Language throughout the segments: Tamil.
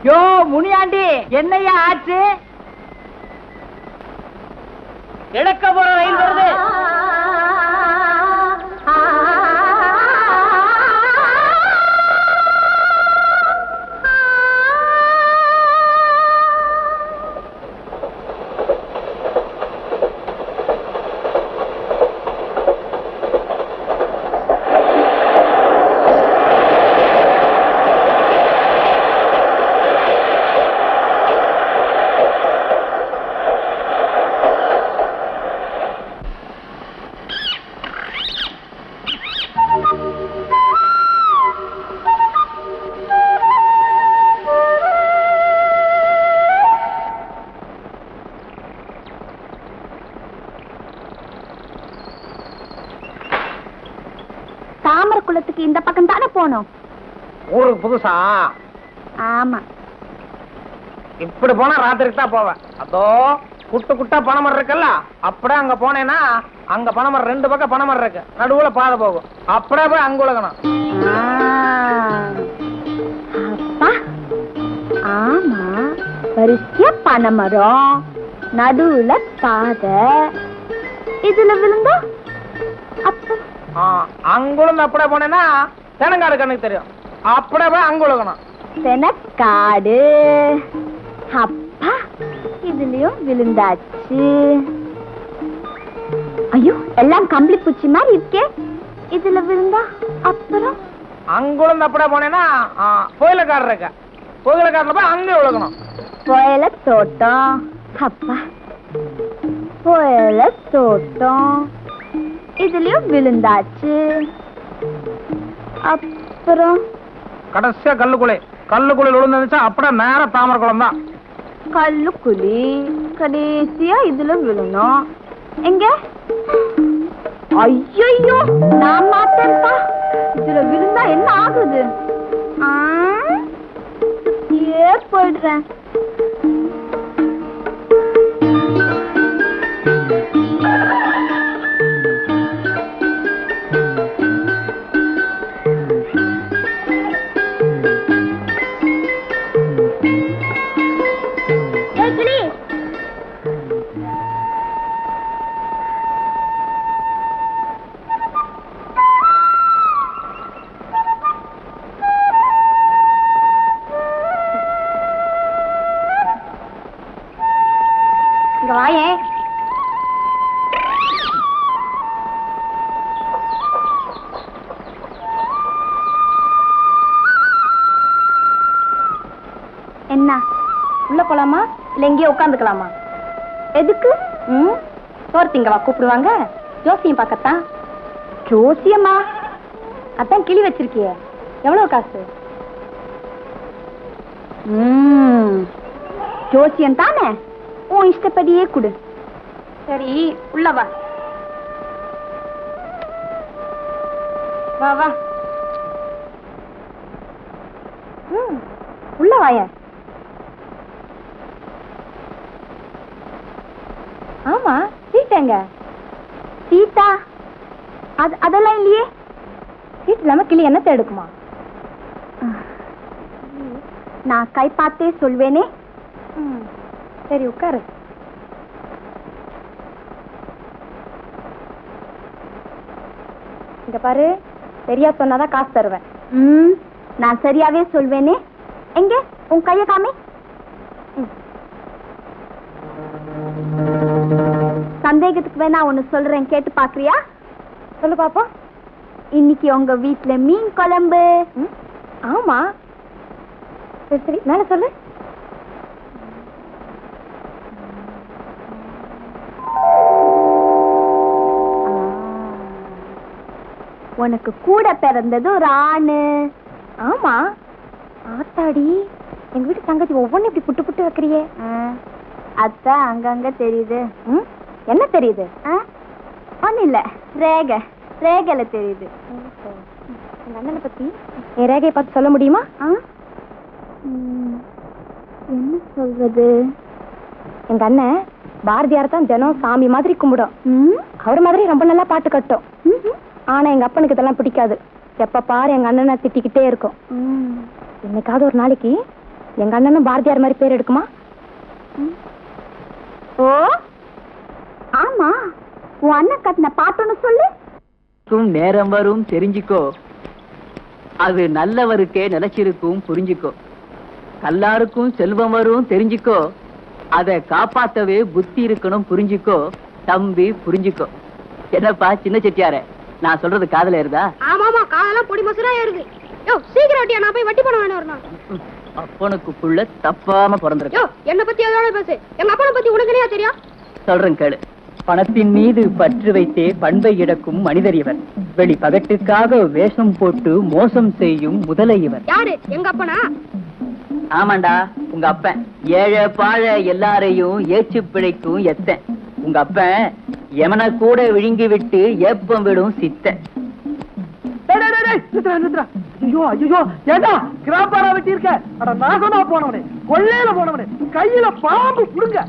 யோ முனியாண்டி, என்னையா ஆச்சு? இழக்க போற ரயில் வருது. குளத்துக்கு இந்த பக்கம் தானே போனோம். ஊருக்கு புதுசா? ஆமா. இப்படி போனா ராத்திரிக்கு தான் போவேன். அதோ குட்டு குட்டா பனைமரம் இருக்குல்ல, அப்படியே அங்க போனேன்னா அங்க பனைமரம் 2 பக்கம் பனைமரம் இருக்கு, நடுவுல பாதை போகும். அப்படியே போய் அங்க உலகணும். அப்பா ஆமா, வரிசையா பனைமரம், நடுவுல பாதை, இதுல விழுந்தா அப்ப அங்குழுந்து அப்படியே போனேன்னா தெனங்காடு கண்ணுக்கு தெரியும். அப்படியே போய் அங்க உலகணும். தெனக்காடு. அப்பா இதுலயும் விழுந்தாச்சு. ஐயோ, எல்லாம் கம்பளி பூச்சி மாதிரி இருக்கே. இதுல விழுந்தா அப்புறம் அங்குழுந்து அப்படியே போனேன்னா கோயிலக்காடு இருக்க, கோயிலக்காடுல போய் அங்கே உலகணும். கோயில தோட்டம். அப்பா கோயில தோட்டம், இதுலயும் விழுந்தாச்சு. அப்புறம் கடைசியா கல்லுக்குழி, கல்லுக்குழியில் விழுந்துச்சா அப்படியே நேரம் தாமரை குளம் தான். கல்லுக்குழி கடைசியா இதுல விழணும். எங்க? ஐயோ, நான் மாட்டேன்ப்பா. இதுல விழுந்தா என்ன ஆகுது? போயிடுறேன். என்ன உள்ள போலாமா இல்ல எங்கேயே உட்காந்துக்கலாமா? எதுக்கு? சோர்த்திங்கவா கூப்பிடுவாங்க? ஜோசியம் பார்க்கத்தான். ஜோசியமா? அதான் கிளி வச்சிருக்கிய. எவ்வளவு காசு? ஜோசியம் தானே, உன் இஷ்டப்படியே கொடு. சரி உள்ள வா. வா வா, உள்ள வாய. ஆமா, சீட்டாங்க. சீட்டா? அதெல்லாம் இல்லையே. சீட் இல்லாம கிளி என்ன எடுக்குமா? நான் கை பார்த்தே சொல்வேனே. சரி உட்காரு. இங்க பாரு, சரியா சொன்னாதான் காசு தருவேன். நான் சரியாவே சொல்வேனே. எங்க உன் கைய காமி. சந்தேகத்துக்கு வேணா ஒண்ணு சொல்றேன், கேட்டு பாக்குறியா? சொல்லு பாப்போம். இன்னைக்கு உங்க வீட்டுல மீன் குழம்பு. ஆமா. சரி சரி, மேல சொல்லு. உனக்கு கூட பிறந்தது ஒரு ஆணு. ஆமா. ஆத்தாடி, எங்க வீட்டு தங்கச்சி ஒவ்வொன்னு இப்படி புட்டு புட்டு வைக்கிறியே. அதான் அங்கங்க தெரியுது. என்ன தெரியுது? ஒண்ணு இல்ல, ரேகை. ரேகையில தெரியுது. எங்க அண்ணனை பத்தி என் ரேகையை பார்த்து சொல்ல முடியுமா? என்ன சொல்றது? எங்க அண்ணன் பாரதியார் தான் தினம் சாமி மாதிரி கும்பிடும். அவர் மாதிரி ரொம்ப நல்லா பாட்டு கட்டும். ஆனா எங்க அப்பனுக்கு இதெல்லாம் பிடிக்காது. எப்ப பாரு எங்க அண்ணனை திட்டிக்கிட்டே இருக்கும். என்னைக்காவது ஒரு நாளைக்கு எங்க அண்ணனும் பாரதியார் மாதிரி பேர் எடுக்குமா? ஓ ஆமா, உன் அண்ணன் கட்டின பாட்டுன்னு சொல்லு. நேரம் வரும் தெரிஞ்சுக்கோ, அது நல்லவருக்கே நிலைச்சிருக்கும் புரிஞ்சுக்கோ. எல்லாருக்கும் செல்வம் வரும் தெரிஞ்சுக்கோ, அதை காப்பாத்தவே புத்தி இருக்கணும் புரிஞ்சுக்கோ. தம்பி புரிஞ்சுக்கோ. என்னப்பா சின்ன செட்டியாரே, நான் சொல்றது காதல ஏறுதா? ஆமாமா, காதெல்லாம் பொடி மசுரா ஏறுது. யோ சீக்கிரம் வட்டியா, நான் போய் வட்டி பண்ண வேணும் ஒரு நாள். அப்பனுக்கு புள்ள தப்பாம பிறந்திருக்கு. யோ என்ன பத்தி அதோட பேசு, எங்க அப்பனை பத்தி உனக்கு என்ன தெரியும்? சொல்றேன் கேளு. பணத்தின் மீது பற்று வைத்தே பண்பை இழக்கும் மனிதர் இவர். வெளி பகட்டுக்காக வேஷம் போட்டு மோசம் செய்யும் முதலை இவர். யாரு? எங்க அப்பனா? ஆமாண்டா, உங்க அப்பன் ஏழை பாழ எல்லாரையும் ஏச்சு பிழைக்கும் எத்தன். உங்க அப்பன் எமனை கூட விழுங்கி விட்டு ஏப்பம் விடும் சித்தன். ஐயோ ஐயோ, ஏண்டா கிராப்பாரா வெட்டி இருக்க? அட நாசமா போனவனே, கொள்ளையில போனவனே, கையில பாம்பு புடுங்க.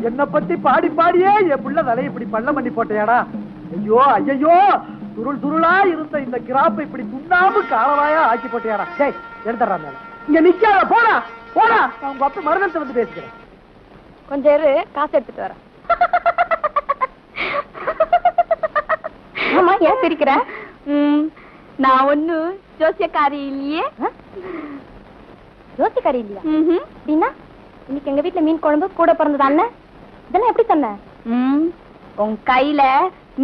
என்ன பத்தி பாடி பாடியே என் புள்ள தலையை இப்படி பள்ளம் பண்ணி போட்டையாடா. ஐயோ ஐயோ, துருள் துருளா இருந்த இந்த கிராப்பை இப்படி துண்ணாமு காலவாயா ஆக்கி போட்டையாடா. டேய் எடுத்துறா மேல, இங்க நிக்காத, போடா போடா. நான் உங்க அப்பா மருதத்தை வந்து பேசிக்கிறேன். கொஞ்சம் இரு, காசு எடுத்துட்டு வரேன். ஆமா, ஏன் சிரிக்கிற? நான் ஒண்ணு ஜோசியக்காரி இல்லையே. ஜோசியக்காரி இல்லையா? அப்படின்னா இன்னைக்கு எங்க வீட்டுல மீன் குழம்பு கூட பிறந்தது அண்ணன். இதெல்லாம் எப்படி சொன்ன? உன் கையில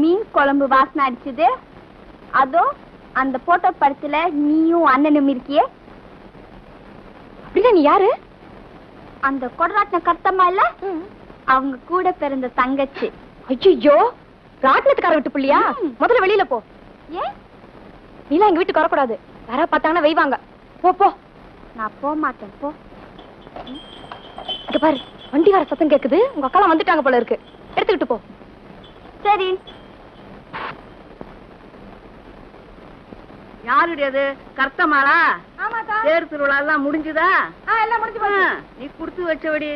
மீன் குழம்பு வாசனை அடிச்சது, அதோ அந்த போட்டோ படத்துல நீயும் அண்ணனும் இருக்கியே. அப்படின்னா நீ யாரு? அந்த கொடராட்டின கர்த்தம்மா இல்ல, அவங்க கூட பிறந்த தங்கச்சி. ஐயோ, ராட்டினத்துக்கார விட்டு புள்ளியா? முதல்ல வெளியில போ. ஏன் நீலாம் எங்க வீட்டுக்கு வரக்கூடாது, யாரா பார்த்தாங்கன்னா வைவாங்க. போ போ. நான் போக மாட்டேன், போ. இங்க பாரு, வண்டிகார சத்தம் கேக்குது, உங்க அக்காலாம் வந்துட்டாங்க போல இருக்கு, எடுத்துக்கிட்டு போ. சரி. யாருடையது? கர்த்தமாளா? ஆமாக்கா. தேர் திருவிழா எல்லாம் முடிஞ்சுதா? எல்லாம் முடிஞ்சு போச்சு. நீ குடுத்து வச்சபடி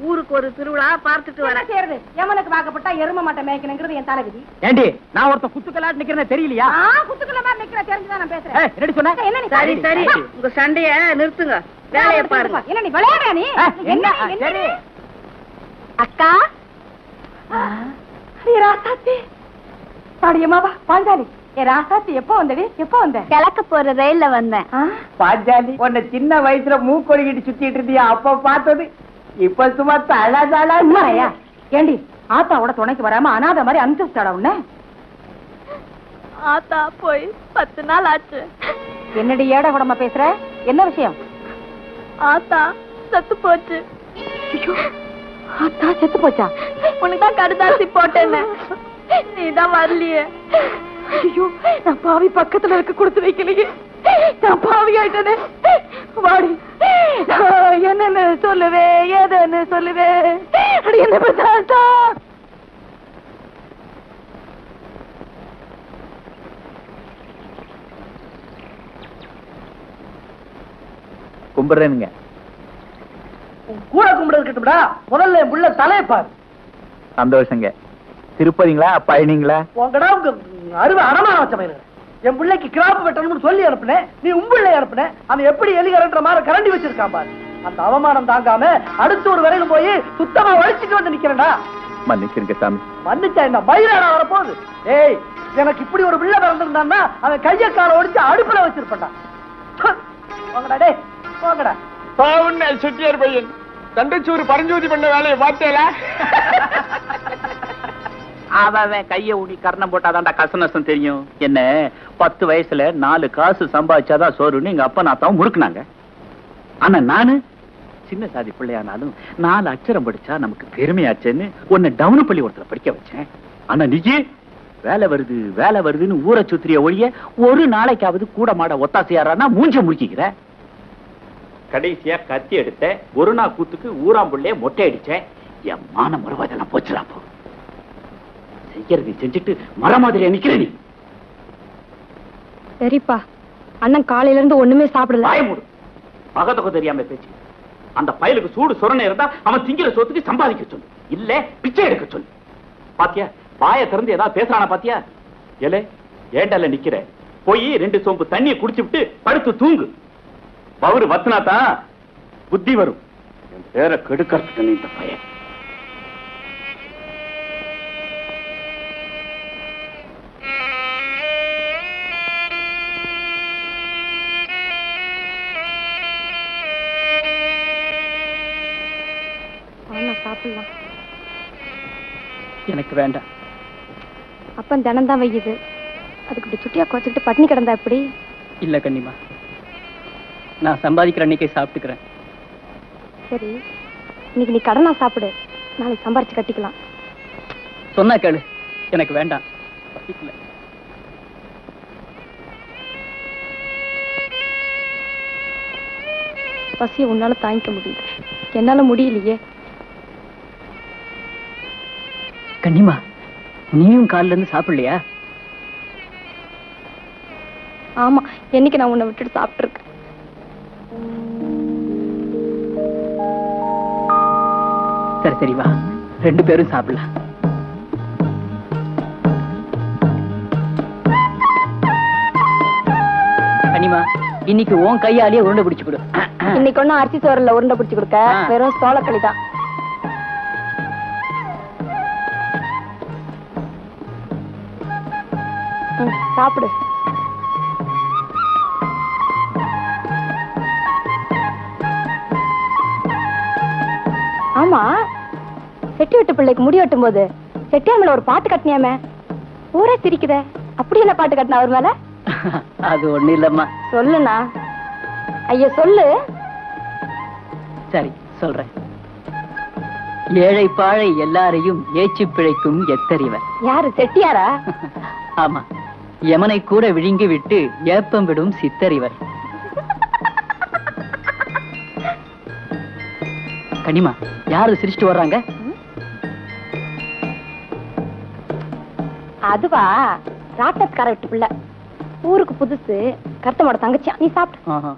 ஊருக்கு ஒரு திருவிழா பார்த்துட்டு வர. சேருது எமனுக்கு வாக்கப்பட்டா எரும மாட்டை மேய்க்கணுங்கிறது என் தலைவிதி. ஏண்டி, நான் ஒருத்த குத்துக்கலாட்டு நிக்கிறேன் தெரியலையா? குத்துக்குள்ளமா நிக்கிற தெரிஞ்சுதான் நான் பேசுறேன். என்னடி சொன்ன? என்ன நீ? சரி சரி, உங்க சண்டைய நிறுத்துங்க, வேலையை பாருங்க. என்ன நீ விளையாடுற? நீ என்ன? சரி அக்கா. ராசாத்தி பாடியம்மாவா பாஞ்சாலி. ராசாத்தி எப்போ வந்தடி? எப்போ வந்த? கிழக்க போற ரயில்ல வந்தேன். பாஞ்சாலி, உன்னை சின்ன வயசுல மூக்கொழுகிட்டு சுத்திட்டு இருந்தியா, அப்ப பார்த்தது. இப்ப சும்மா தழாதழா. ஏண்டி ஆத்தாவோட துணைக்கு வராம அனாத மாதிரி அனுப்பிச்சுட்டாடா உன்ன? ஆத்தா போய் 10 நாள் ஆச்சு. என்னடி ஏட கூடமா பேசுற? என்ன விஷயம்? ஆத்தா செத்து போச்சு. ஆத்தா செத்து போச்சா? உனக்கு தான் கடுதாசி போட்டேன்னு, நீதான் வரலையே. ஐயோ, நான் பாவி பக்கத்துல இருக்க கொடுத்து வைக்கலையே, நான் பாவி ஆயிட்டேனே. வாடி, என்னன்னு சொல்லுவே, ஏதன்னு சொல்லுவே. அடி என்ன பண்ணா? கும்பிடுறேனுங்க. கூட கும்பிடுறது இருக்கட்டும்டா, முதல்ல என் புள்ள தலையை பாரு. சந்தோஷங்க. திருப்பதிங்களா பழனிங்களா? உங்கடா உங்க அருமை அடமான வச்ச பையன். என் பிள்ளைக்கு கிராப் வெட்டணும்னு சொல்லி அனுப்புனேன், நீ உம்பிள்ளை அனுப்புன. அவன் எப்படி எலிகரன்ற மாதிரி கரண்டி வச்சிருக்கான் பாரு. அந்த அவமானம் தாங்காம அடுத்த ஒரு வரையில போய் சுத்தமா வலிச்சுட்டு வந்து நிக்கிறேன்டா. மன்னிச்சிருக்க சாமி. மன்னிச்சா என்ன மயிலாடா வரப்போகுது? ஏய், எனக்கு இப்படி ஒரு பிள்ளை பிறந்திருந்தான்னா அவன் கைய கால ஒடிச்சு அடுப்புல வச்சிருப்பான்டா. போங்கடா டேய், போங்கடா. பாவுன்னு செட்டியார் பையன் தண்டச்சூர் பரஞ்சோதி பண்ண வேலையை பார்த்தேல. அவன் கைய ஊடி கர்ணம் போட்டாதான்டா கச நஷ்டம் தெரியும். என்ன 10 வயசுல 4 காசு சம்பாதிச்சாதான் சோறுன்னு எங்க அப்பா நாத்தாவும் முறுக்குனாங்க. ஆனா நானு சின்ன சாதி பிள்ளையானாலும் 4 அச்சரம் படிச்சா நமக்கு பெருமையாச்சேன்னு உன்னை டவுன் பள்ளி ஒருத்தர படிக்க வச்சேன். ஆனா நிஜே வேலை வருது வேலை வருதுன்னு ஊரை சுத்திரிய ஒழிய ஒரு நாளைக்காவது கூட மாட ஒத்தாசையாரானா மூஞ்ச முறுக்கிக்கிற. கடைசியா கத்தி எடுத்த ஒரு நாள் கூத்துக்கு ஊராம்புள்ளே மொட்டை அடிச்சேன். என் மான மறுவாதெல்லாம் போச்சுலாம். போ செய்யறது செஞ்சுட்டு மர மாதிரி நிக்கிற நீ. சரிப்பா, அண்ணன் காலையில இருந்து ஒண்ணுமே சாப்பிடல. வாய மூடு, மகத்தொகை தெரியாம பேச்சு. அந்த பயலுக்கு சூடு சொரணை இருந்தா அவன் திங்கிற சொத்துக்கு சம்பாதிக்க சொல்லு, இல்ல பிச்சை எடுக்க சொல்லு. பாத்தியா, வாய திறந்து ஏதாவது பேசுறானா பாத்தியா? ஏலே ஏண்டல நிக்கிற, போய் 2 சொம்பு தண்ணியை குடிச்சு விட்டு படுத்து தூங்கு. பவுரு வத்துனாதான் புத்தி வரும். என் பேரை கெடுக்கிறதுக்கு இந்த பையன். சாப்பிடலாம். எனக்கு வேண்டாம். அப்பன் தினம் தான் வையுது, அதுக்கு இப்படி சுட்டியா குறைச்சிக்கிட்டு பட்டினி கிடந்தா எப்படி? இல்ல கண்ணிமா, நான் சம்பாதிக்கிற அன்னைக்கே சாப்பிட்டுக்கிறேன். சரி, இன்னைக்கு நீ கடனா சாப்பிடு, நாளைக்கு சம்பாரிச்சு கட்டிக்கலாம். சொன்னா கேளு, எனக்கு வேண்டாம். பசிக்கல. பசியை உன்னால தாங்கிக்க முடியுது, என்னால முடியலையே. கண்ணிமா, நீயும் காலில இருந்து சாப்பிடலையா? ஆமா, என்னைக்கு நான் உன்னை விட்டுட்டு சாப்பிட்டு இருக்கேன். சரி சரி வா, 2 பேரும் சாப்பிடலாம். கண்ணிமா, இன்னைக்கு உன் கையாலேயே உருண்டை பிடிச்சு கொடு. இன்னைக்கு ஒன்னும் அரிசி சோறுல உருண்டை பிடிச்சு கொடுக்க, வெறும் சோளக்களி தான். சாப்பிடு. ஆமா, செட்டி வெட்டு பிள்ளைக்கு முடி வெட்டும் போது செட்டியார் மேல ஒரு பாட்டு கட்டினியாமே, ஊரே சிரிக்குத. அப்படி என்ன பாட்டு கட்டின அவர் மேல? அது ஒண்ணு இல்லம்மா. சொல்லுண்ணா. ஐயா சொல்லு. சரி சொல்றேன். ஏழை பாழை எல்லாரையும் ஏச்சு பிழைக்கும் எத்தறிவர். யாரு, செட்டியாரா? ஆமா, யமனை கூட விழுங்கி விட்டு ஏப்பம் விடும் சித்தறிவர். கனிமா, யாரு சிரிச்சுட்டு வர்றாங்க? அதுவா, ராட்டத்கார வீட்டு பிள்ளை, ஊருக்கு புதுசு, கருத்தமோட தங்கச்சியா. நீ சாப்பிட்டு. ஆஹா.